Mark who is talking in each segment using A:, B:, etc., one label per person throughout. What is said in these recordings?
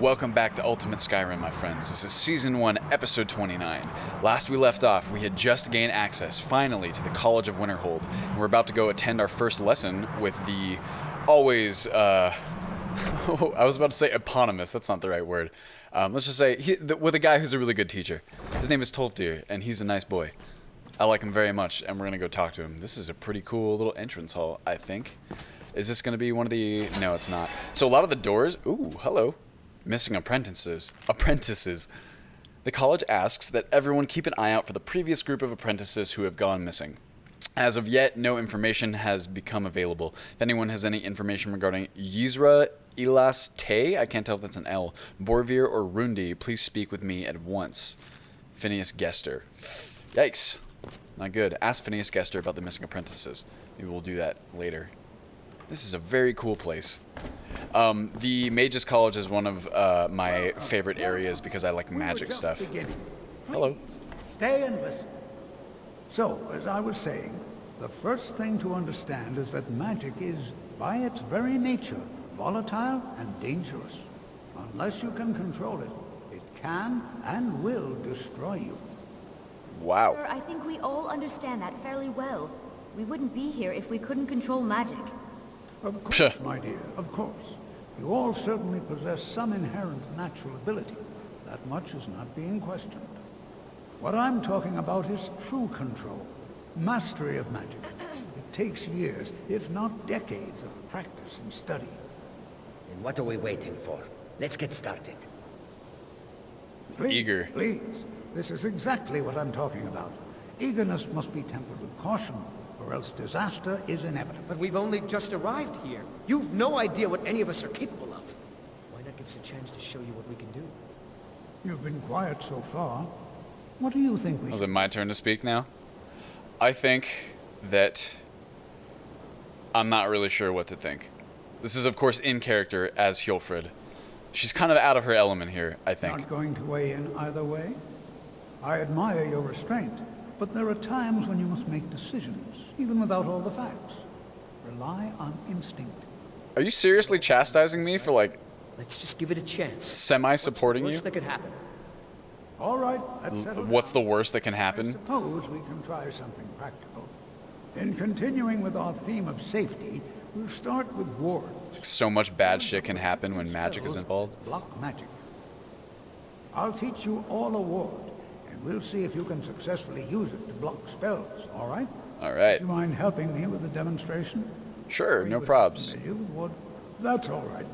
A: Welcome back to Ultimate Skyrim, my friends. This is Season 1, Episode 29. Last we left off, we had just gained access, finally, to the College of Winterhold. And we're about to go attend our first lesson with the always, I was about to say eponymous, that's not the right word. Let's just say, with a guy who's a really good teacher. His name is Tolfdir, and he's a nice boy. I like him very much, and we're going to go talk to him. This is a pretty cool little entrance hall, I think. Is this going to be one of the... No, it's not. So a lot of the doors... Ooh, hello. Missing apprentices. The college asks that everyone keep an eye out for the previous group of apprentices who have gone missing. As of yet, no information has become available. If anyone has any information regarding Yzra Ilas Tay, I can't tell if that's an L, Borvir or Rundi, please speak with me at once. Phineas Gester. Yikes. Not good. Ask Phineas Gester about the missing apprentices. Maybe we'll do that later. This is a very cool place. The Mages College is one of my favorite areas because I like magic stuff. Hello.
B: Stay and listen. So, as I was saying, the first thing to understand is that magic is, by its very nature, volatile and dangerous. Unless you can control it, it can and will destroy you.
A: Wow.
C: Sir, I think we all understand that fairly well. We wouldn't be here if we couldn't control magic.
B: Of course, my dear, of course. You all certainly possess some inherent natural ability. That much is not being questioned. What I'm talking about is true control, mastery of magic. It takes years, if not decades, of practice and study.
D: And what are we waiting for? Let's get started.
B: Please,
A: Eager.
B: Please, this is exactly what I'm talking about. Eagerness must be tempered with caution, or else disaster is inevitable.
E: But we've only just arrived here. You've no idea what any of us are capable of. Why not give us a chance to show you what we can do?
B: You've been quiet so far. What do you think we
A: Was it my turn to speak now? I think that I'm not really sure what to think. This is, of course, in character as Hjolfrid. She's kind of out of her element here, I think.
B: Not going to weigh in either way? I admire your restraint, but there are times when you must make decisions, even without all the facts. Rely on instinct.
A: Are you seriously chastising me for, like,
E: Let's just give it a chance.
A: semi-supporting you?
E: What's the worst that could happen?
B: All right, let's settle
A: What's the
B: down.
A: worst that can
B: I
A: happen?
B: suppose we can try something practical. In continuing with our theme of safety, we'll start with wards.
A: So much bad shit can happen when magic is involved.
B: Block magic. I'll teach you all a ward, and we'll see if you can successfully use it to block spells, all right?
A: All right.
B: Do you mind helping me with the demonstration?
A: Sure, no
B: Are you
A: probs.
B: familiar with ward? That's all right.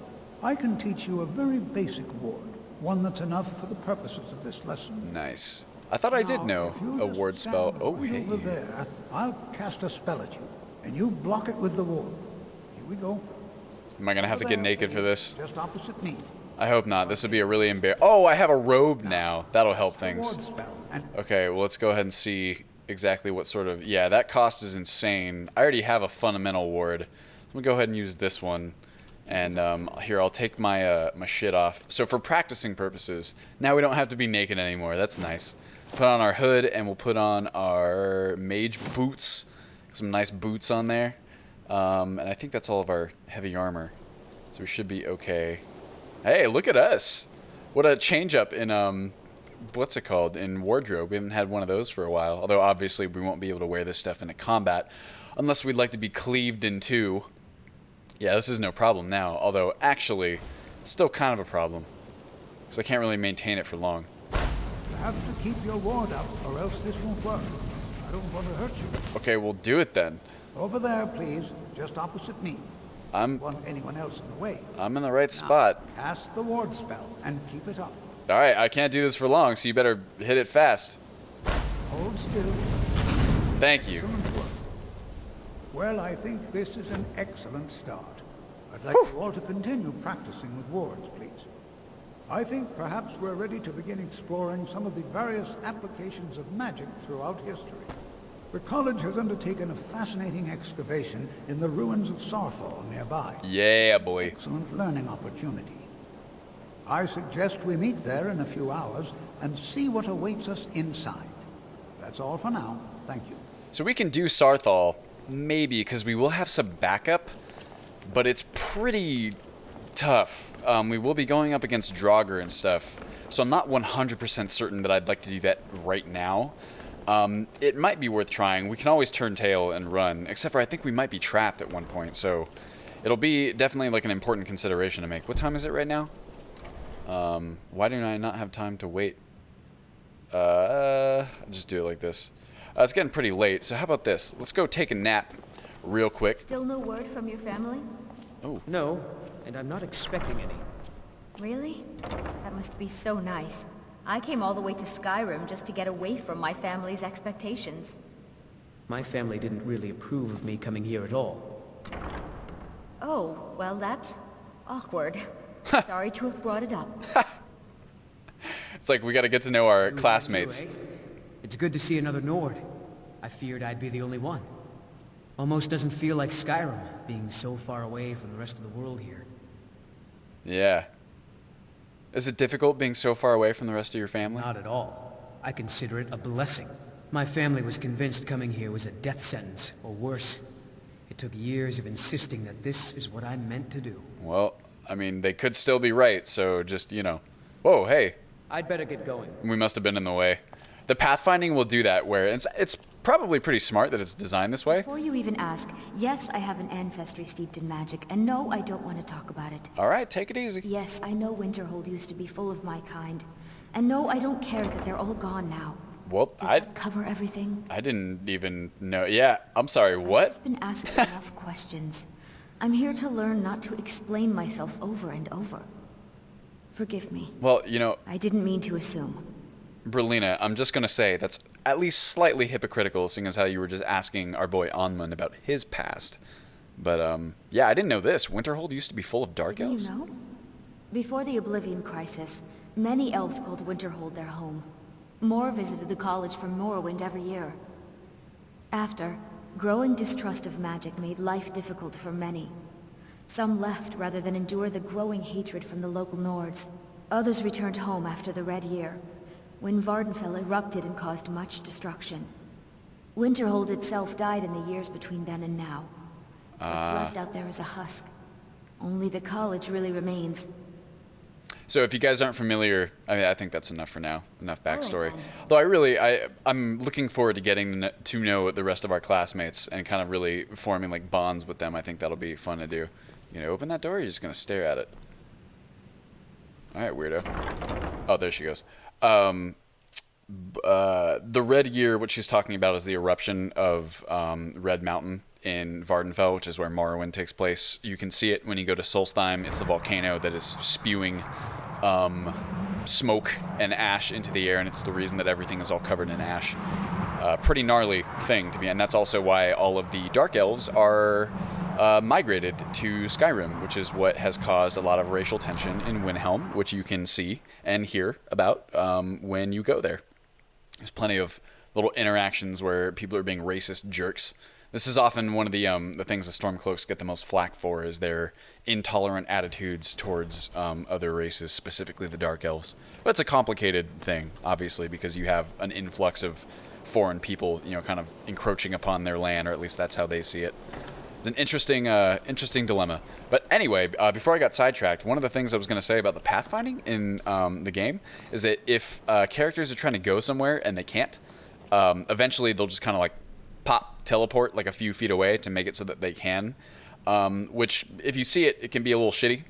B: I can teach you a very basic ward, one that's enough for the purposes of this lesson.
A: Nice. I thought I did
B: Now,
A: know
B: if you
A: a
B: just
A: ward
B: stand
A: spell. Oh,
B: right
A: hey.
B: over there, I'll cast a spell at you, and you block it with the ward. Here we go.
A: Am I going to have to get
B: Over
A: naked
B: there,
A: for this?
B: Just opposite me.
A: I hope not. This would be a really Oh, I have a robe now. That'll help
B: The
A: things.
B: ward spell, and
A: Okay, well, let's go ahead and see exactly what sort of... Yeah, that cost is insane. I already have a fundamental ward. Let me go ahead and use this one. And here, I'll take my my shit off. So for practicing purposes, now we don't have to be naked anymore. That's nice. Put on our hood, and we'll put on our mage boots. Some nice boots on there. And I think that's all of our heavy armor. So we should be okay. Hey, look at us. What a change up in, what's it called? In wardrobe. We haven't had one of those for a while. Although, obviously, we won't be able to wear this stuff into combat. Unless we'd like to be cleaved in two. Yeah, this is no problem now. Although, actually, still kind of a problem. Because I can't really maintain it for long.
B: you have to keep your ward up, or else this won't work. I don't want to hurt you.
A: Okay, we'll do it then.
B: Over there, please, just opposite me.
A: I'm
B: Want anyone else in the way?
A: in the right spot.
B: Cast the ward spell and keep it up.
A: Alright, I can't do this for long, so you better hit it fast.
B: Hold still.
A: Thank you.
B: Excellent work. Well, I think this is an excellent start. I'd like you all to continue practicing with wards, please. I think perhaps we're ready to begin exploring some of the various applications of magic throughout history. The college has undertaken a fascinating excavation in the ruins of Sarthal nearby.
A: Yeah, boy.
B: Excellent learning opportunity. I suggest we meet there in a few hours and see what awaits us inside. That's all for now. Thank you.
A: So we can do Sarthal, maybe, because we will have some backup, but it's pretty tough. We will be going up against Draugr and stuff, so I'm not 100% certain that I'd like to do that right now. It might be worth trying. We can always turn tail and run, except for I think we might be trapped at one point, so it'll be definitely like an important consideration to make. What time is it right now? Why do I not have time to wait? I'll just do it like this. It's getting pretty late, so how about this? Let's go take a nap real quick.
C: Still no word from your family?
A: Oh.
E: No, and I'm not expecting any.
C: Really? That must be so nice. I came all the way to Skyrim just to get away from my family's expectations.
E: My family didn't really approve of me coming here at all.
C: Oh, well that's awkward. Sorry to have brought it up.
A: It's like we got to get to know our classmates.
E: Too, eh? It's good to see another Nord. I feared I'd be the only one. Almost doesn't feel like Skyrim, being so far away from the rest of the world here.
A: Yeah. Is it difficult being so far away from the rest of your family?
E: Not at all. I consider it a blessing. My family was convinced coming here was a death sentence, or worse. It took years of insisting that this is what I'm meant to do.
A: Well, I mean, they could still be right, so just, you know. Whoa, hey.
E: I'd better get going.
A: We must have been in the way. The pathfinding will do that, where it's probably pretty smart that it's designed this way.
C: Before you even ask, yes, I have an ancestry steeped in magic, and no, I don't want to talk about it.
A: All right, take it easy.
C: Yes, I know Winterhold used to be full of my kind. And no, I don't care that they're all gone now.
A: Well,
C: Does that cover everything?
A: I didn't even know. Yeah, I'm sorry, what?
C: I've just been asked enough questions. I'm here to learn not to explain myself over and over. Forgive me.
A: Well, you know,
C: I didn't mean to assume.
A: Berlina, I'm just going to say that's at least slightly hypocritical, seeing as how you were just asking our boy Onmund about his past. But, yeah, I didn't know this. Winterhold used to be full of dark elves.
C: Didn't you know? Before the Oblivion Crisis, many elves called Winterhold their home. More visited the college from Morrowind every year. After, growing distrust of magic made life difficult for many. Some left rather than endure the growing hatred from the local Nords. Others returned home after the Red Year, when Vardenfell erupted and caused much destruction. Winterhold itself died in the years between then and now. What's left out there is a husk. Only the college really remains.
A: So if you guys aren't familiar, I mean, I think that's enough for now. Enough backstory.
C: Alright, then.
A: Though I'm looking forward to getting to know the rest of our classmates and kind of really forming like bonds with them. I think that'll be fun to do. You know, open that door, or you're just gonna stare at it. All right, weirdo. Oh, there she goes. The Red Year, what she's talking about is the eruption of Red Mountain in Vardenfell, which is where Morrowind takes place. You can see it when you go to Solstheim. It's the volcano that is spewing smoke and ash into the air, and it's the reason that everything is all covered in ash. Pretty gnarly thing to be, and that's also why all of the Dark Elves are migrated to Skyrim, which is what has caused a lot of racial tension in Windhelm, which you can see and hear about when you go there. There's plenty of little interactions where people are being racist jerks. This is often one of the things the Stormcloaks get the most flack for, is their intolerant attitudes towards other races, specifically the Dark Elves. But it's a complicated thing, obviously, because you have an influx of foreign people, you know, kind of encroaching upon their land, or at least that's how they see it. It's an interesting dilemma. But anyway, before I got sidetracked, one of the things I was going to say about the pathfinding in the game is that if characters are trying to go somewhere and they can't, eventually they'll just kind of like teleport like a few feet away to make it so that they can. Which, if you see it, it can be a little shitty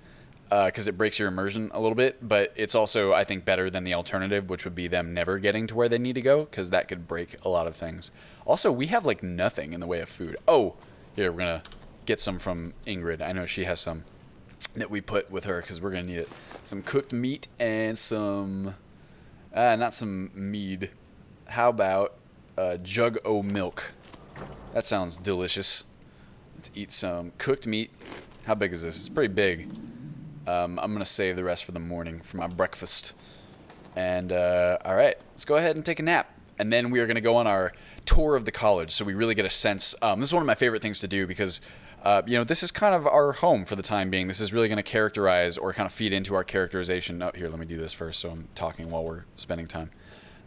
A: because it breaks your immersion a little bit. But it's also, I think, better than the alternative, which would be them never getting to where they need to go, because that could break a lot of things. Also, we have like nothing in the way of food. Oh, here, we're going to get some from Ingrid. I know she has some that we put with her because we're going to need it. Some cooked meat and some, not some mead. How about a jug o' milk? That sounds delicious. Let's eat some cooked meat. How big is this? It's pretty big. I'm going to save the rest for the morning for my breakfast. And, all right, let's go ahead and take a nap. And then we are going to go on our tour of the college, so we really get a sense. This is one of my favorite things to do because, you know, this is kind of our home for the time being. This is really going to characterize or kind of feed into our characterization. Oh, here, let me do this first so I'm talking while we're spending time.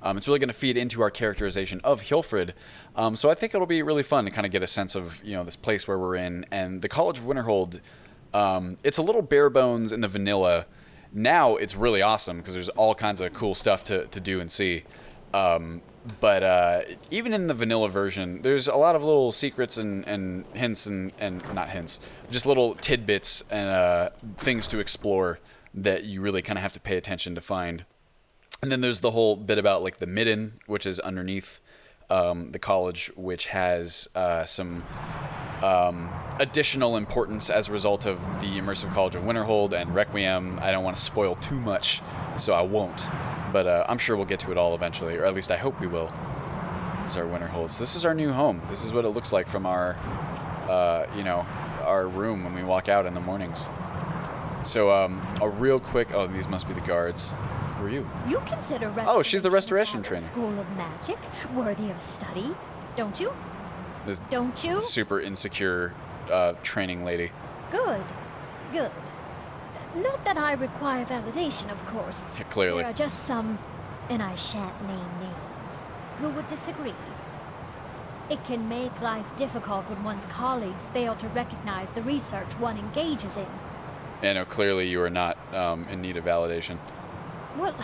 A: It's really going to feed into our characterization of Hilfrid. So I think it'll be really fun to kind of get a sense of, you know, this place where we're in. And the College of Winterhold, It's a little bare bones in the vanilla. Now it's really awesome because there's all kinds of cool stuff to do and see. But even in the vanilla version, there's a lot of little secrets and hints and not hints, just little tidbits and things to explore that you really kind of have to pay attention to find. And then there's the whole bit about like the midden, which is underneath the college, which has some additional importance as a result of the Immersive College of Winterhold and Requiem. I don't want to spoil too much, so I won't. But I'm sure we'll get to it all eventually, or at least I hope we will. This is our Winterhold. So this is our new home. This is what it looks like from our, our room when we walk out in the mornings. So a real quick. Oh, these must be the guards. Who are you?
F: You consider
A: Oh, she's the restoration trainer.
F: School of Magic worthy of study, don't you?
A: This
F: Don't you?
A: super insecure training lady.
F: Good. Good. Not that I require validation, of course.
A: Yeah, clearly.
F: There are just some, and I shan't name names, who would disagree. It can make life difficult when one's colleagues fail to recognize the research one engages in.
A: Yeah, no, clearly you are not in need of validation.
F: Well,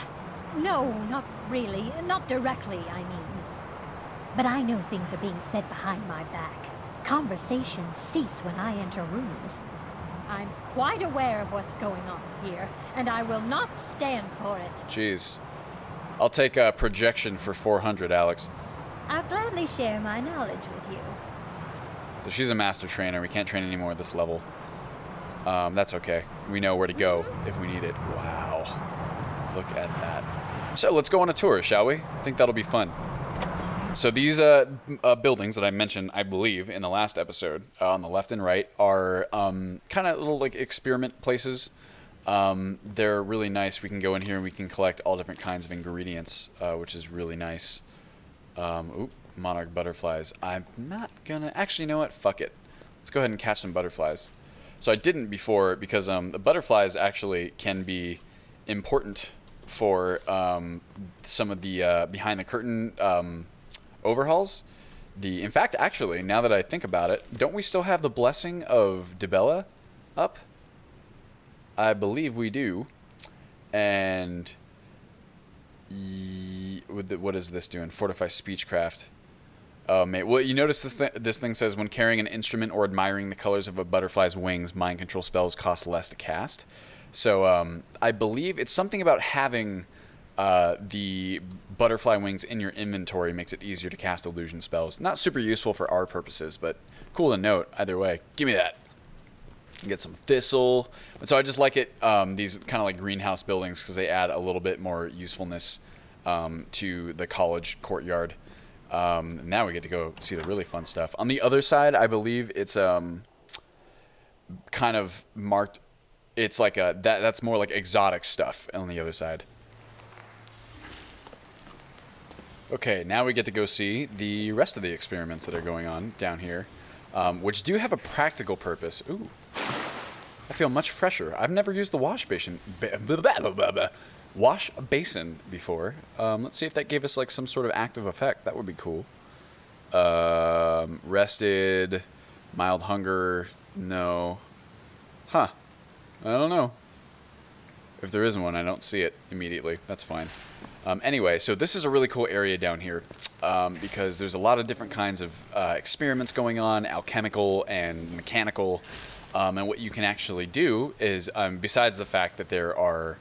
F: no, not really. Not directly, I mean. But I know things are being said behind my back. Conversations cease when I enter rooms. I'm quite aware of what's going on here, and I will not stand for it.
A: Jeez. I'll take a projection for 400, Alex.
F: I'll gladly share my knowledge with you.
A: So she's a master trainer. We can't train anymore at this level. That's okay. We know where to go if we need it. Wow. Look at that. So let's go on a tour, shall we? I think that'll be fun. So these buildings that I mentioned, I believe, in the last episode, on the left and right, are kind of little like experiment places. They're really nice. We can go in here and we can collect all different kinds of ingredients, which is really nice. Monarch butterflies. I'm not gonna... Actually, you know what? Fuck it. Let's go ahead and catch some butterflies. So I didn't before because the butterflies actually can be important for some of the behind the curtain overhauls. In fact, actually, now that I think about it, don't we still have the Blessing of Dibella up? I believe we do. And what is this doing? Fortify Speechcraft. Oh, mate. Well, you notice this thing says, when carrying an instrument or admiring the colors of a butterfly's wings, mind control spells cost less to cast. So I believe it's something about having the butterfly wings in your inventory makes it easier to cast illusion spells. Not super useful for our purposes, but cool to note either way. Give me that. Get some thistle. And so I just like it, these kind of like greenhouse buildings, because they add a little bit more usefulness to the college courtyard. Now we get to go see the really fun stuff. On the other side, I believe it's kind of marked. It's like that's more like exotic stuff on the other side. Okay, now we get to go see the rest of the experiments that are going on down here, which do have a practical purpose. Ooh, I feel much fresher. I've never used the wash basin before. Let's see if that gave us like some sort of active effect. That would be cool. Rested, mild hunger, no. Huh. I don't know. If there isn't one, I don't see it immediately. That's fine. Anyway, so this is a really cool area down here because there's a lot of different kinds of experiments going on, alchemical and mechanical. And what you can actually do is, besides the fact that there are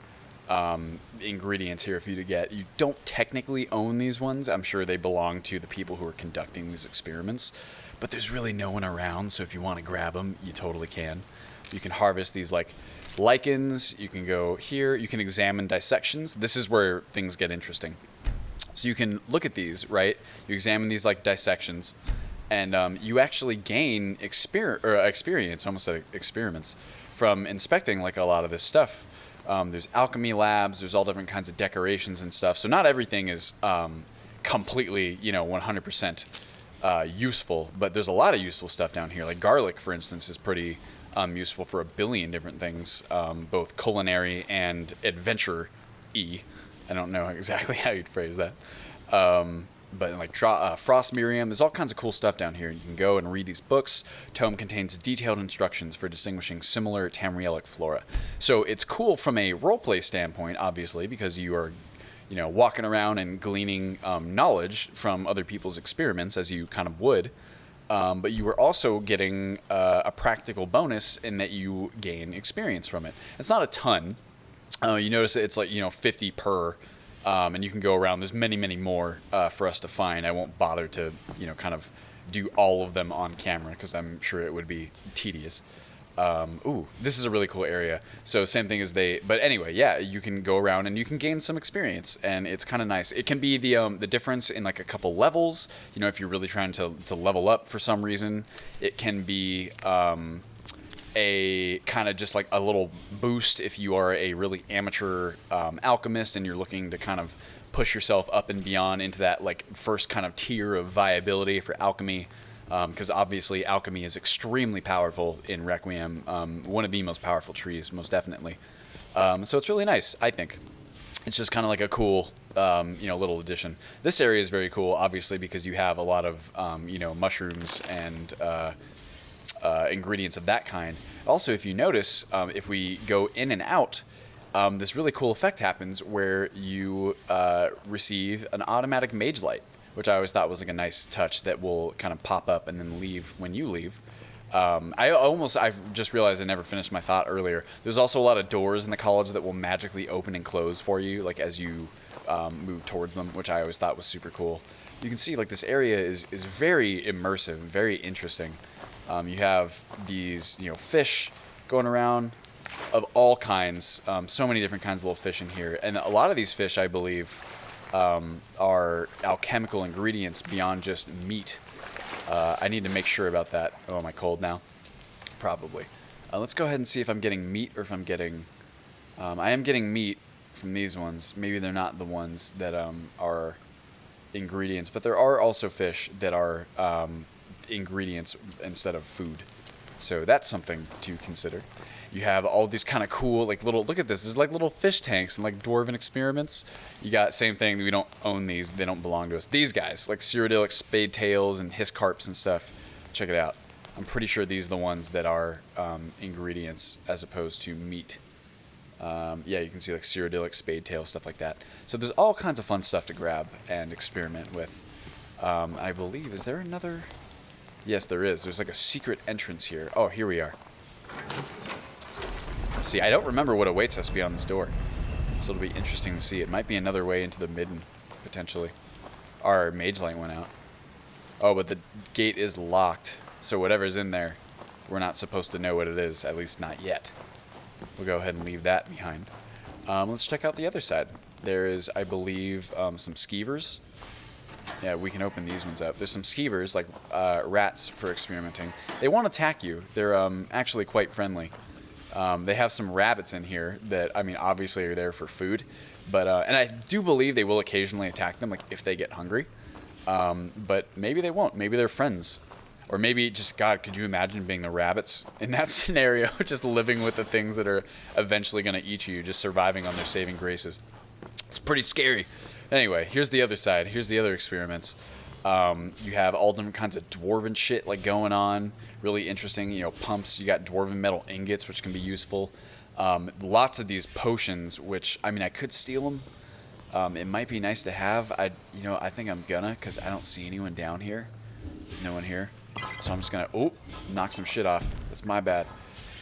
A: ingredients here for you to get, you don't technically own these ones. I'm sure they belong to the people who are conducting these experiments. But there's really no one around, so if you want to grab them, you totally can. You can harvest these like lichens. You can go here. You can examine dissections. This is where things get interesting. So you can look at these, right? You examine these like dissections, and you actually gain experience, almost like experiments, from inspecting like a lot of this stuff. There's alchemy labs. There's all different kinds of decorations and stuff. So not everything is completely, 100% useful, but there's a lot of useful stuff down here. Like garlic, for instance, is pretty useful for a billion different things, both culinary and adventure-y. I don't know exactly how you'd phrase that. but like Frost Miriam, there's all kinds of cool stuff down here. You can go and read these books. Tome contains detailed instructions for distinguishing similar Tamrielic flora. So it's cool from a roleplay standpoint, obviously, because you are, walking around and gleaning knowledge from other people's experiments, as you kind of would. But you are also getting a practical bonus in that you gain experience from it. It's not a ton. You notice it's like 50 per. And you can go around. There's many, many more for us to find. I won't bother to, kind of do all of them on camera because I'm sure it would be tedious. Ooh, this is a really cool area. So same thing as but anyway, yeah, you can go around and you can gain some experience, and it's kind of nice. It can be the difference in like a couple levels. If you're really trying to level up for some reason, it can be a kind of just like a little boost if you are a really amateur alchemist and you're looking to kind of push yourself up and beyond into that like first kind of tier of viability for alchemy, because obviously alchemy is extremely powerful in Requiem, one of the most powerful trees, most definitely. So it's really nice, I think. It's just kind of like a cool little addition. This area is very cool, obviously, because you have a lot of mushrooms and ingredients of that kind. Also, if you notice, if we go in and out, this really cool effect happens where you receive an automatic mage light, which I always thought was like a nice touch that will kind of pop up and then leave when you leave. I just realized I never finished my thought earlier. There's also a lot of doors in the college that will magically open and close for you, like as you move towards them, which I always thought was super cool. You can see like this area is very immersive, very interesting. You have these, fish going around of all kinds. So many different kinds of little fish in here. And a lot of these fish, I believe, are alchemical ingredients beyond just meat. I need to make sure about that. Oh, am I cold now? Probably. Let's go ahead and see if I'm getting meat or if I'm getting... I am getting meat from these ones. Maybe they're not the ones that are ingredients. But there are also fish that are... ingredients instead of food, so that's something to consider. You have all these kind of cool like little, look at this, there's like little fish tanks and like dwarven experiments. You got same thing, we don't own these, they don't belong to us. These guys like Cyrodiilic spade tails and hiscarps and stuff, check it out. I'm pretty sure these are the ones that are ingredients as opposed to meat. Yeah, you can see like Cyrodiilic spade tail, stuff like that. So there's all kinds of fun stuff to grab and experiment with. I believe, is there another? Yes, there is. There's like a secret entrance here. Oh, here we are. Let's see. I don't remember what awaits us beyond this door. So it'll be interesting to see. It might be another way into the midden, potentially. Our mage light went out. Oh, but the gate is locked. So whatever's in there, we're not supposed to know what it is. At least not yet. We'll go ahead and leave that behind. Let's check out the other side. There is, I believe, some skeevers. Yeah, we can open these ones up. There's some skeevers, like rats for experimenting. They won't attack you. They're actually quite friendly. They have some rabbits in here that, I mean, obviously are there for food. But and I do believe they will occasionally attack them, like if they get hungry. But maybe they won't. Maybe they're friends. Or maybe just, God, could you imagine being the rabbits in that scenario? Just living with the things that are eventually going to eat you, just surviving on their saving graces. It's pretty scary. Anyway, here's the other side. Here's the other experiments. You have all different kinds of dwarven shit like going on. Really interesting, pumps. You got dwarven metal ingots, which can be useful. Lots of these potions, which, I mean, I could steal them. It might be nice to have. I think I'm gonna, because I don't see anyone down here. There's no one here. So I'm just gonna, knock some shit off. That's my bad.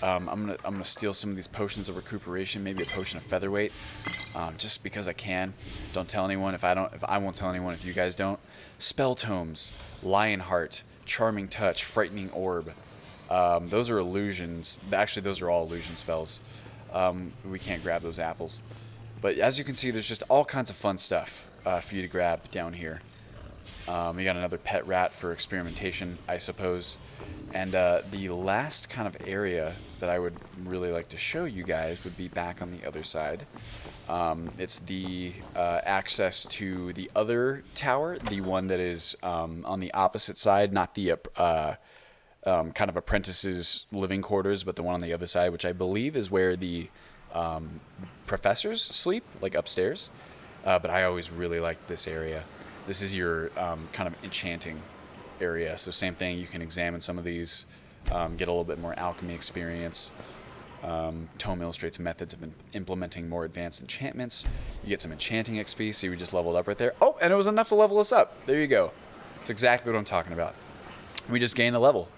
A: I'm gonna steal some of these potions of recuperation, maybe a potion of featherweight, just because I can. Don't tell anyone if I won't tell anyone if you guys don't. Spell tomes, Lionheart, Charming Touch, Frightening Orb. Those are illusions. Actually, those are all illusion spells. We can't grab those apples. But as you can see, there's just all kinds of fun stuff for you to grab down here. We got another pet rat for experimentation, I suppose. And the last kind of area that I would really like to show you guys would be back on the other side. It's the access to the other tower, the one that is on the opposite side, not the kind of apprentices' living quarters, but the one on the other side, which I believe is where the professors sleep, like upstairs. But I always really liked this area. This is your kind of enchanting area. So same thing, you can examine some of these, get a little bit more alchemy experience. Tome illustrates methods of implementing more advanced enchantments. You get some enchanting XP, so we just leveled up right there. Oh, and it was enough to level us up. There you go. That's exactly what I'm talking about. We just gained a level.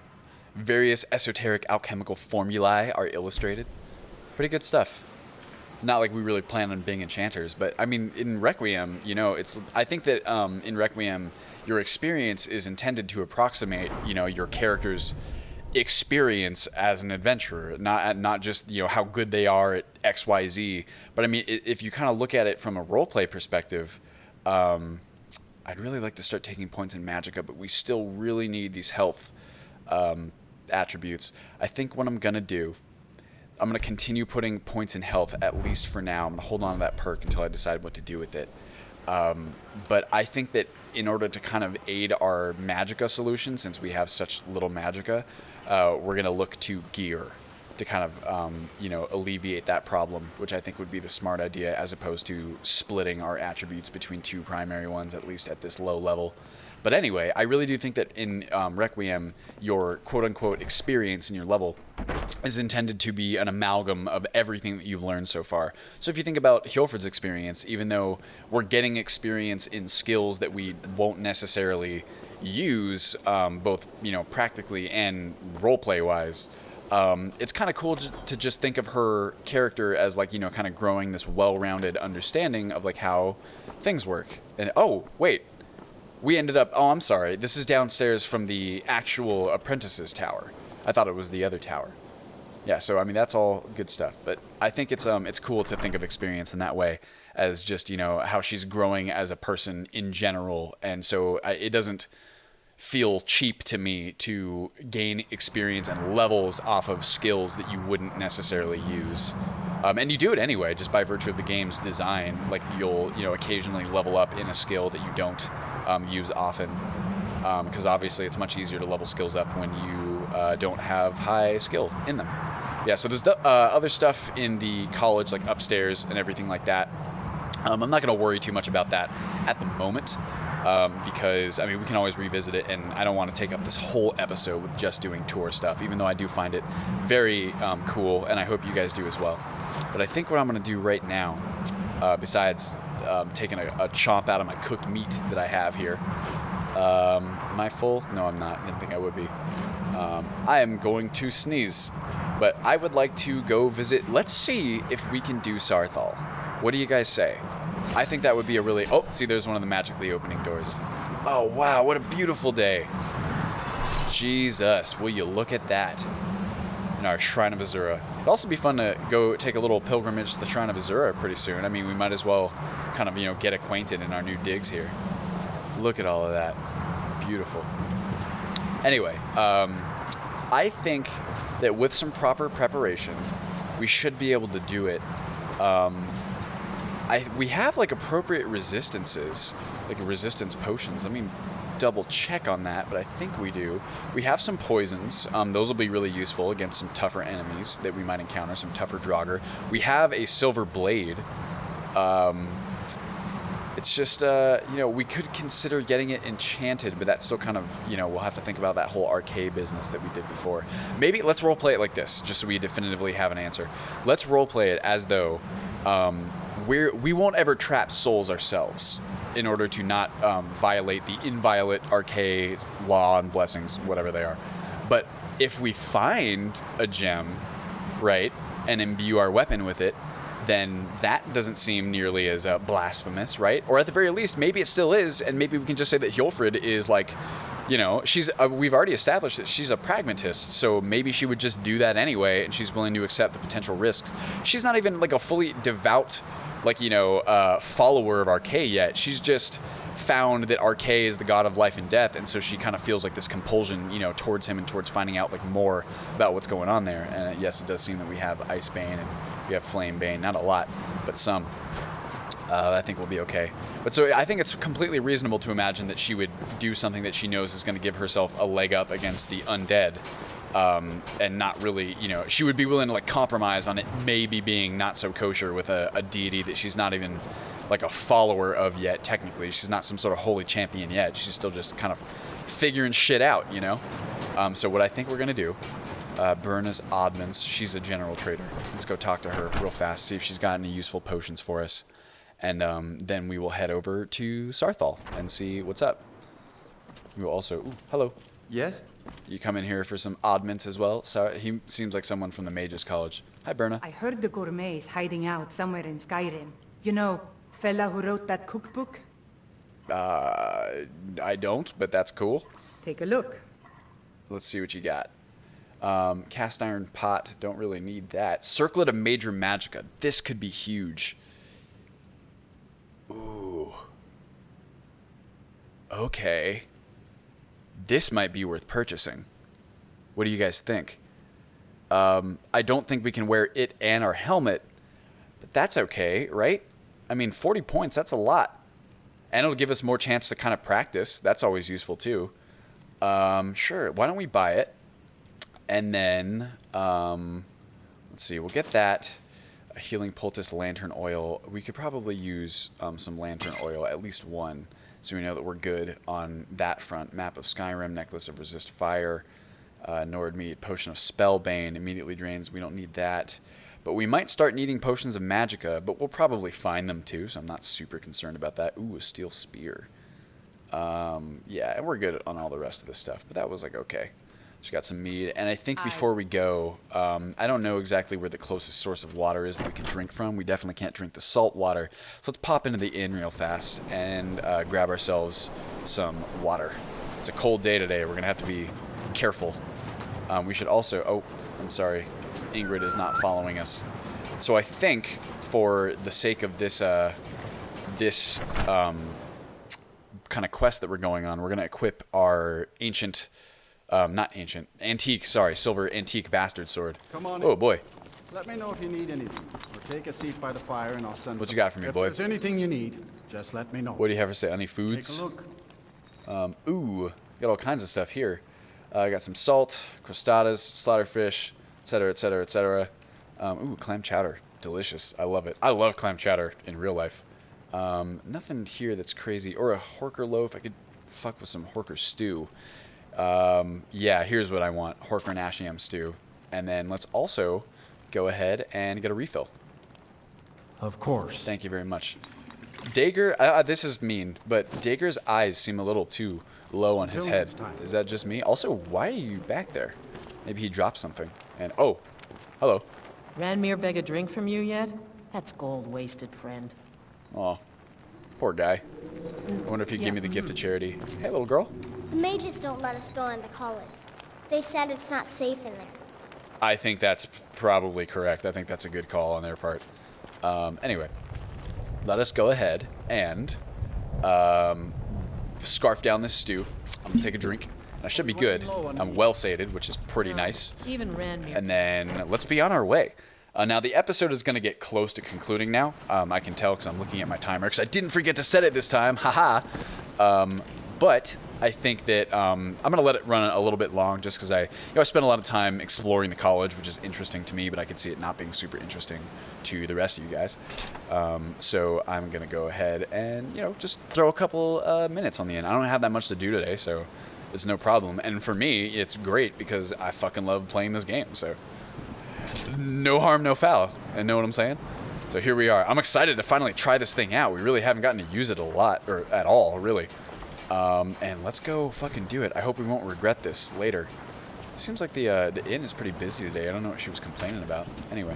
A: Various esoteric alchemical formulae are illustrated. Pretty good stuff. Not like we really plan on being enchanters, but I mean, in Requiem, you know, I think that in Requiem, your experience is intended to approximate, you know, your character's experience as an adventurer, not just, you know, how good they are at XYZ. But I mean, if you kind of look at it from a roleplay perspective, I'd really like to start taking points in Magicka, but we still really need these health attributes. I think what I'm gonna do, I'm going to continue putting points in health, at least for now. I'm going to hold on to that perk until I decide what to do with it. But I think that in order to kind of aid our Magicka solution, since we have such little Magicka, we're going to look to gear to kind of, you know, alleviate that problem, which I think would be the smart idea, as opposed to splitting our attributes between two primary ones, at least at this low level. But anyway, I really do think that in Requiem, your quote-unquote experience in your level is intended to be an amalgam of everything that you've learned so far. So if you think about Hjolfred's experience, even though we're getting experience in skills that we won't necessarily use, both, you know, practically and roleplay-wise, it's kind of cool to just think of her character as, like, you know, kind of growing this well-rounded understanding of, like, how things work. And, oh, wait. We ended up... Oh, I'm sorry. This is downstairs from the actual apprentices tower. I thought it was the other tower. Yeah, so, I mean, that's all good stuff. But I think it's cool to think of experience in that way, as just, you know, how she's growing as a person in general. And so it doesn't feel cheap to me to gain experience and levels off of skills that you wouldn't necessarily use. And you do it anyway, just by virtue of the game's design. Like, you'll, you know, occasionally level up in a skill that you don't use often, because obviously it's much easier to level skills up when you don't have high skill in them. Yeah, so there's other stuff in the college, like upstairs and everything like that. I'm not going to worry too much about that at the moment, because, I mean, we can always revisit it, and I don't want to take up this whole episode with just doing tour stuff, even though I do find it very cool, and I hope you guys do as well. But I think what I'm going to do right now, besides taking a chomp out of my cooked meat that I have here. Am I full? No, I'm not. I didn't think I would be. I am going to sneeze, but I would like to go visit. Let's see if we can do Sarthal. What do you guys say? I think that would be a really... Oh, see, there's one of the magically opening doors. Oh, wow, what a beautiful day. Jesus, will you look at that. In our Shrine of Azura. It'd also be fun to go take a little pilgrimage to the Shrine of Azura pretty soon. I mean, we might as well kind of, you know, get acquainted in our new digs here. Look at all of that. Beautiful. Anyway, I think that with some proper preparation, we should be able to do it. We have, like, appropriate resistances, like resistance potions. I mean, double check on that, but I think we do. We have some poisons. Those will be really useful against some tougher enemies that we might encounter, some tougher Draugr. We have a silver blade. It's just, you know, we could consider getting it enchanted, but that's still kind of, you know, we'll have to think about that whole arcade business that we did before. Maybe let's roleplay it like this, just so we definitively have an answer. Let's roleplay it as though we won't ever trap souls ourselves, in order to not violate the inviolate arcade law and blessings, whatever they are. But if we find a gem, right, and imbue our weapon with it, then that doesn't seem nearly as blasphemous, right? Or at the very least, maybe it still is, and maybe we can just say that Hjolfred is, like, you know, we've already established that she's a pragmatist, so maybe she would just do that anyway, and she's willing to accept the potential risks. She's not even, like, a fully devout, like, you know, follower of Arcay yet. She's just found that Arcay is the god of life and death, and so she kind of feels like this compulsion, you know, towards him and towards finding out, like, more about what's going on there. And yes, it does seem that we have Icebane and we have Flamebane. Not a lot, but some. I think we'll be okay. But so I think it's completely reasonable to imagine that she would do something that she knows is going to give herself a leg up against the undead. And not really, you know, she would be willing to, like, compromise on it maybe being not so kosher with a deity that she's not even like a follower of yet, technically. She's not some sort of holy champion yet. She's still just kind of figuring shit out, you know? So what I think we're going to do, Berna's Oddments, she's a general trader. Let's go talk to her real fast, see if she's got any useful potions for us. And then we will head over to Sarthal and see what's up. We will also... Ooh, hello.
G: Yes?
A: You come in here for some oddments as well? So he seems like someone from the Mages College. Hi, Berna.
H: I heard the gourmet's hiding out somewhere in Skyrim. You know, fella who wrote that cookbook?
A: I don't, but that's cool.
H: Take a look.
A: Let's see what you got. Cast iron pot, don't really need that. Circlet of Major Magicka. This could be huge. Ooh. Okay. This might be worth purchasing. What do you guys think? I don't think we can wear it and our helmet, but that's okay, right? I mean, 40 points, that's a lot. And it'll give us more chance to kind of practice. That's always useful too. Sure, why don't we buy it? And then, let's see, we'll get that. A healing poultice lantern oil. We could probably use some lantern oil, at least one, so we know that we're good on that front. Map of Skyrim, necklace of resist fire, Nordmeat, potion of spellbane, immediately drains. We don't need that. But we might start needing potions of magicka, but we'll probably find them too, so I'm not super concerned about that. Ooh, a steel spear. Yeah, and we're good on all the rest of this stuff, but that was like okay. She got some mead, and I think before we go, I don't know exactly where the closest source of water is that we can drink from. We definitely can't drink the salt water, so let's pop into the inn real fast and grab ourselves some water. It's a cold day today. We're gonna have to be careful. We should also... Oh, I'm sorry. Ingrid is not following us. So I think, for the sake of this kind of quest that we're going on, we're gonna equip our ancient... silver antique bastard sword.
G: Come on
A: Oh
G: in.
A: boy.
G: Let me know if you need anything. Or take a seat by the fire and I'll send
A: What you
G: some.
A: got for me, boy?
G: If there's anything you need, just let me know.
A: What do you have for sale? Any
G: Take
A: foods?
G: a look.
A: Ooh, got all kinds of stuff here. I got some salt, crostadas, slaughterfish, etc., etc., etc. Ooh, clam chowder. Delicious. I love it. I love clam chowder in real life. Nothing here that's crazy. Or a horker loaf. I could fuck with some horker stew. Yeah, here's what I want. Horker and ash yam stew. And then let's also go ahead and get a refill.
G: Of course.
A: Thank you very much. Dager, this is mean, but Dager's eyes seem a little too low on his
G: Until
A: head.
G: next time.
A: Is that just me? Also, why are you back there? Maybe he dropped something. And, oh, hello.
I: Ranmir beg a drink from you yet? That's gold wasted, friend.
A: Aw, poor guy. I wonder if he'd give me the gift of charity. Hey, little girl.
J: The mages don't let us go into college. They said it's not safe in there.
A: I think that's probably correct. I think that's a good call on their part. Anyway, let us go ahead and scarf down this stew. I'm gonna take a drink. I should be good. I'm well sated, which is pretty nice.
I: Even Ranmir.
A: And then let's be on our way. Now, the episode is going to get close to concluding now. I can tell because I'm looking at my timer because I didn't forget to set it this time. Haha. But I think that I'm going to let it run a little bit long just because I spent a lot of time exploring the college, which is interesting to me, but I could see it not being super interesting to the rest of you guys. So I'm going to go ahead and, just throw a couple minutes on the end. I don't have that much to do today, so it's no problem. And for me, it's great because I fucking love playing this game, so... No harm, no foul. And know what I'm saying? So here we are. I'm excited to finally try this thing out. We really haven't gotten to use it a lot, or at all, really. And let's go fucking do it. I hope we won't regret this later. Seems like the inn is pretty busy today. I don't know what she was complaining about. Anyway.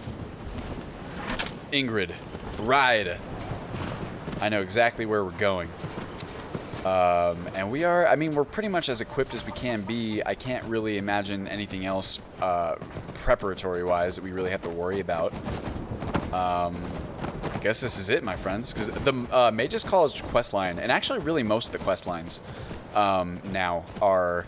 A: Ingrid, ride. I know exactly where we're going. And we are, we're pretty much as equipped as we can be. I can't really imagine anything else preparatory-wise that we really have to worry about. I guess this is it, my friends, because the Mages College quest line, and actually really most of the quest lines now, are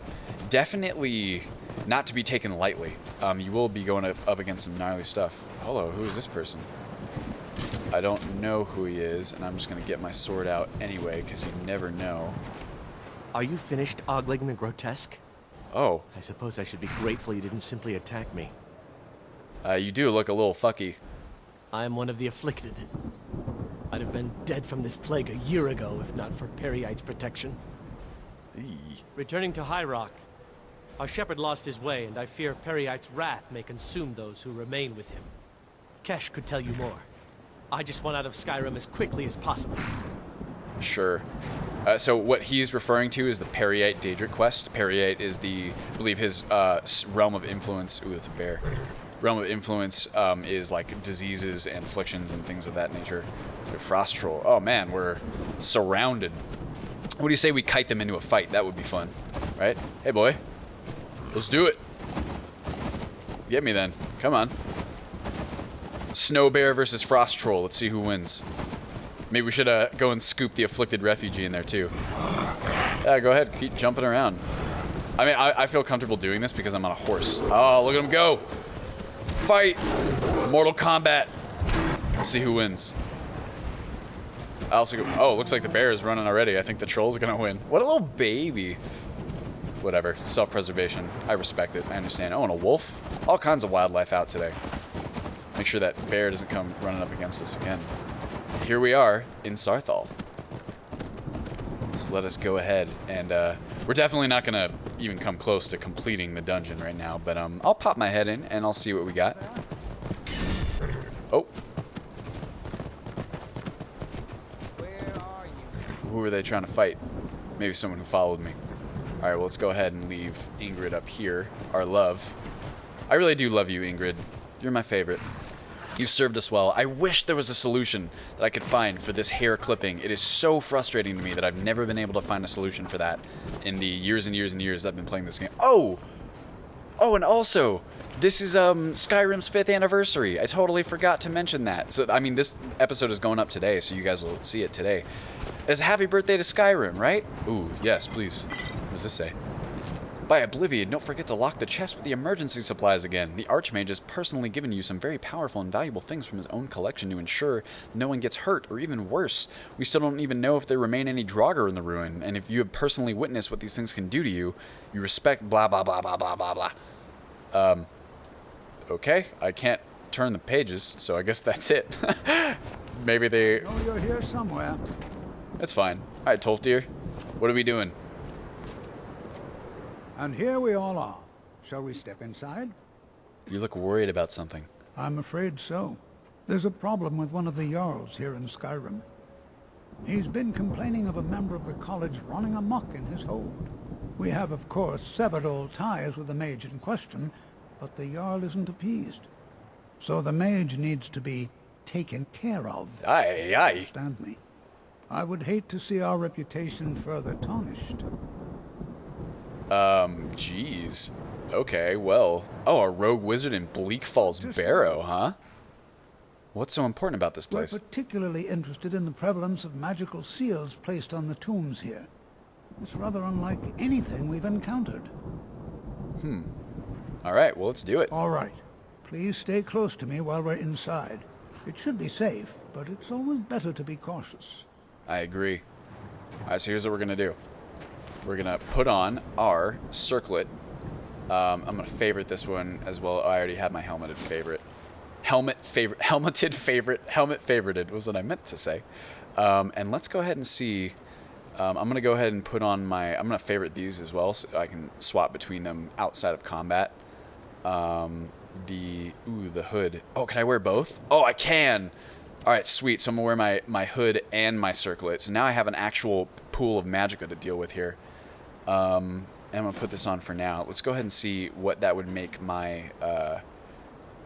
A: definitely not to be taken lightly. You will be going up against some gnarly stuff. Hello, who is this person? I don't know who he is, and I'm just going to get my sword out anyway, because you never know.
K: Are you finished ogling the grotesque?
A: Oh.
K: I suppose I should be grateful you didn't simply attack me.
A: You do look a little fucky.
K: I am one of the afflicted. I'd have been dead from this plague a year ago if not for Periite's protection. Returning to High Rock, our shepherd lost his way, and I fear Periite's wrath may consume those who remain with him. Kesh could tell you more. I just want out of Skyrim as quickly as possible.
A: Sure. So what he's referring to is the Periite Daedric quest. Periite is I believe his realm of influence. Ooh, it's a bear. Realm of influence is like diseases and afflictions and things of that nature. Frost troll. Oh man, we're surrounded. What do you say we kite them into a fight? That would be fun, right? Hey boy, let's do it. Get me then. Come on. Snow bear versus frost troll. Let's see who wins. Maybe we should go and scoop the afflicted refugee in there too. Yeah, go ahead. Keep jumping around. I mean, I feel comfortable doing this because I'm on a horse. Oh, look at him go. Fight. Mortal Kombat. Let's see who wins. I also go, oh, looks like the bear is running already. I think the troll's gonna win. What a little baby. Whatever. Self-preservation. I respect it. I understand. Oh, and a wolf. All kinds of wildlife out today. Make sure that bear doesn't come running up against us again. Here we are in Sarthal. So let us go ahead and we're definitely not gonna even come close to completing the dungeon right now, but I'll pop my head in and I'll see what we got. Oh.
L: Where are you?
A: Who are they trying to fight? Maybe someone who followed me. Alright, well let's go ahead and leave Ingrid up here. Our love. I really do love you, Ingrid. You're my favorite. You've served us well. I wish there was a solution that I could find for this hair clipping. It is so frustrating to me that I've never been able to find a solution for that in the years and years and years I've been playing this game. Oh! Oh, and also, this is Skyrim's 5th anniversary. I totally forgot to mention that. So, I mean, this episode is going up today, so you guys will see it today. It's happy birthday to Skyrim, right? Ooh, yes, please. What does this say? By Oblivion, don't forget to lock the chest with the emergency supplies again. The Archmage has personally given you some very powerful and valuable things from his own collection to ensure no one gets hurt, or even worse. We still don't even know if there remain any Draugr in the ruin, and if you have personally witnessed what these things can do to you, you respect blah blah blah blah blah blah blah. Okay, I can't turn the pages, so I guess that's it. Maybe they...
B: Oh, you're here somewhere.
A: That's fine. Alright, Tolfdir, what are we doing?
B: And here we all are. Shall we step inside?
A: You look worried about something.
B: I'm afraid so. There's a problem with one of the Jarls here in Skyrim. He's been complaining of a member of the college running amok in his hold. We have, of course, severed all ties with the mage in question, but the Jarl isn't appeased. So the mage needs to be taken care of.
A: Aye, aye.
B: Understand me? I would hate to see our reputation further tarnished.
A: Jeez. Okay, well. Oh, a rogue wizard in Bleak Falls Barrow, huh? What's so important about this place?
B: We're particularly interested in the prevalence of magical seals placed on the tombs here. It's rather unlike anything we've encountered.
A: Alright, well, let's do it.
B: All right. Please stay close to me while we're inside. It should be safe, but it's always better to be cautious.
A: I agree. Alright, so here's what we're gonna do. We're gonna put on our circlet. I'm gonna favorite this one as well. Oh, I already had my helmeted favorite. Helmet favorited was what I meant to say. And let's go ahead and see. I'm gonna go ahead and put on my. I'm gonna favorite these as well, so I can swap between them outside of combat. The hood. Oh, can I wear both? Oh, I can. All right, sweet. So I'm gonna wear my hood and my circlet. So now I have an actual pool of magicka to deal with here. And I'm gonna put this on for now. Let's go ahead and see what that would make my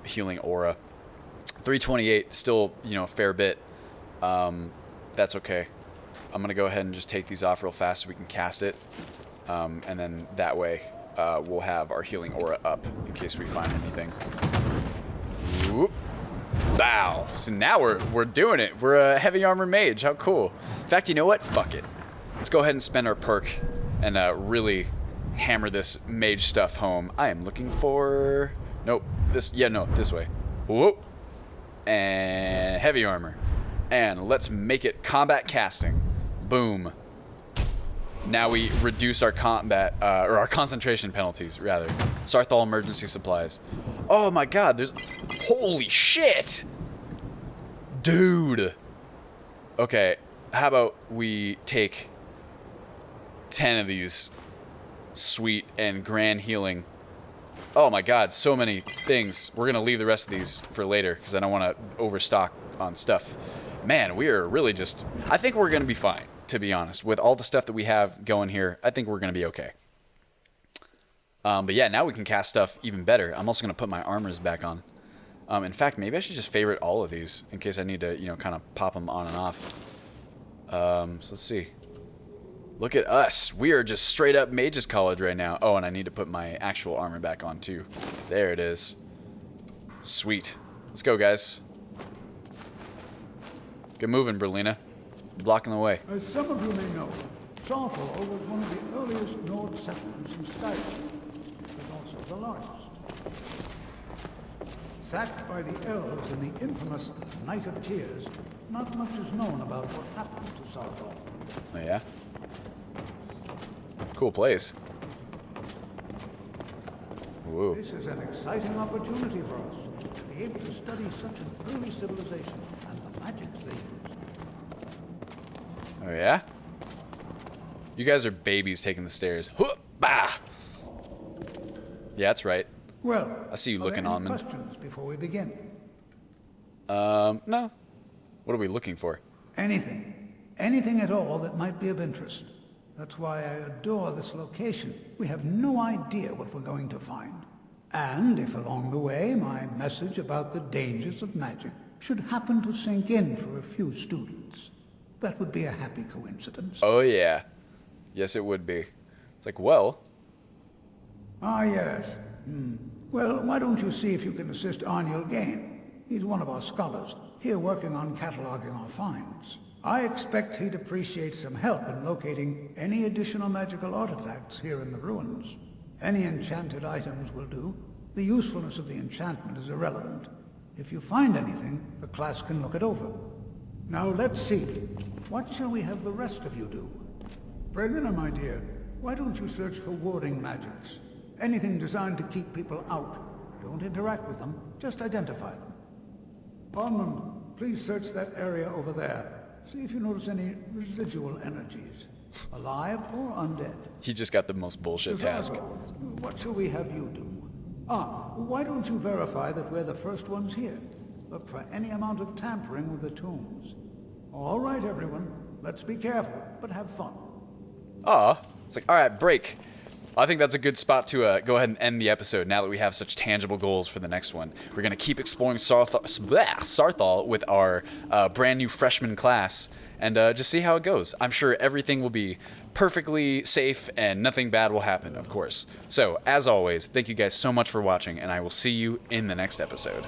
A: healing aura. 328, still, you know, a fair bit. That's okay. I'm gonna go ahead and just take these off real fast so we can cast it. And then that way we'll have our healing aura up in case we find anything. Whoop. Bow. So now we're doing it. We're a heavy armor mage. How cool. In fact, you know what? Fuck it. Let's go ahead and spend our perk and really hammer this mage stuff home. I am looking for... Nope. This way. Whoop. And heavy armor. And let's make it combat casting. Boom. Now we reduce our combat, or our concentration penalties, rather. Sarthal emergency supplies. Oh my god, there's... Holy shit! Dude! Okay, how about we take 10 of these sweet and grand healing. Oh my god, so many things. We're gonna leave the rest of these for later because I don't want to overstock on stuff. Man, we are really just... I think we're gonna be fine, to be honest. With all the stuff that we have going here, I think we're gonna be okay. But yeah, now we can cast stuff even better. I'm also gonna put my armors back on. In fact, maybe I should just favorite all of these in case I need to, you know, kind of pop them on and off. So let's see. Look at us. We are just straight up Mages College right now. Oh, and I need to put my actual armor back on too. There it is. Sweet. Let's go, guys. Get moving, Berlina. Blocking the way.
B: As some of you may know, Sarthal was one of the earliest Nord settlements in Skyrim, but also the largest. Sacked by the elves in the infamous Night of Tears, not much is known about what happened to Sarthal.
A: Oh, yeah? Cool place. Whoa.
B: This is an exciting opportunity for us to be able to study such an early civilization and the magics they used.
A: Oh, yeah? You guys are babies taking the stairs. Bah! Yeah, that's right.
B: Well,
A: I see you looking
B: on
A: on me.
B: Questions before we begin?
A: No. What are we looking for?
B: Anything. Anything at all that might be of interest. That's why I adore this location. We have no idea what we're going to find. And if along the way my message about the dangers of magic should happen to sink in for a few students, that would be a happy coincidence.
A: Oh, yeah. Yes, it would be. It's like, well...
B: Ah, yes. Well, why don't you see if you can assist Arniel Gain? He's one of our scholars, here working on cataloging our finds. I expect he'd appreciate some help in locating any additional magical artifacts here in the ruins. Any enchanted items will do. The usefulness of the enchantment is irrelevant. If you find anything, the class can look it over. Now let's see. What shall we have the rest of you do? Brelina, my dear, why don't you search for warding magics? Anything designed to keep people out. Don't interact with them, just identify them. Ormond, please search that area over there. See if you notice any residual energies. Alive or undead.
A: He just got the most bullshit task.
B: What shall we have you do? Why don't you verify that we're the first ones here? Look for any amount of tampering with the tombs. All right, everyone. Let's be careful, but have fun.
A: It's like, alright, break. I think that's a good spot to go ahead and end the episode now that we have such tangible goals for the next one. We're going to keep exploring Sarthal with our brand new freshman class and just see how it goes. I'm sure everything will be perfectly safe and nothing bad will happen, of course. So, as always, thank you guys so much for watching, and I will see you in the next episode.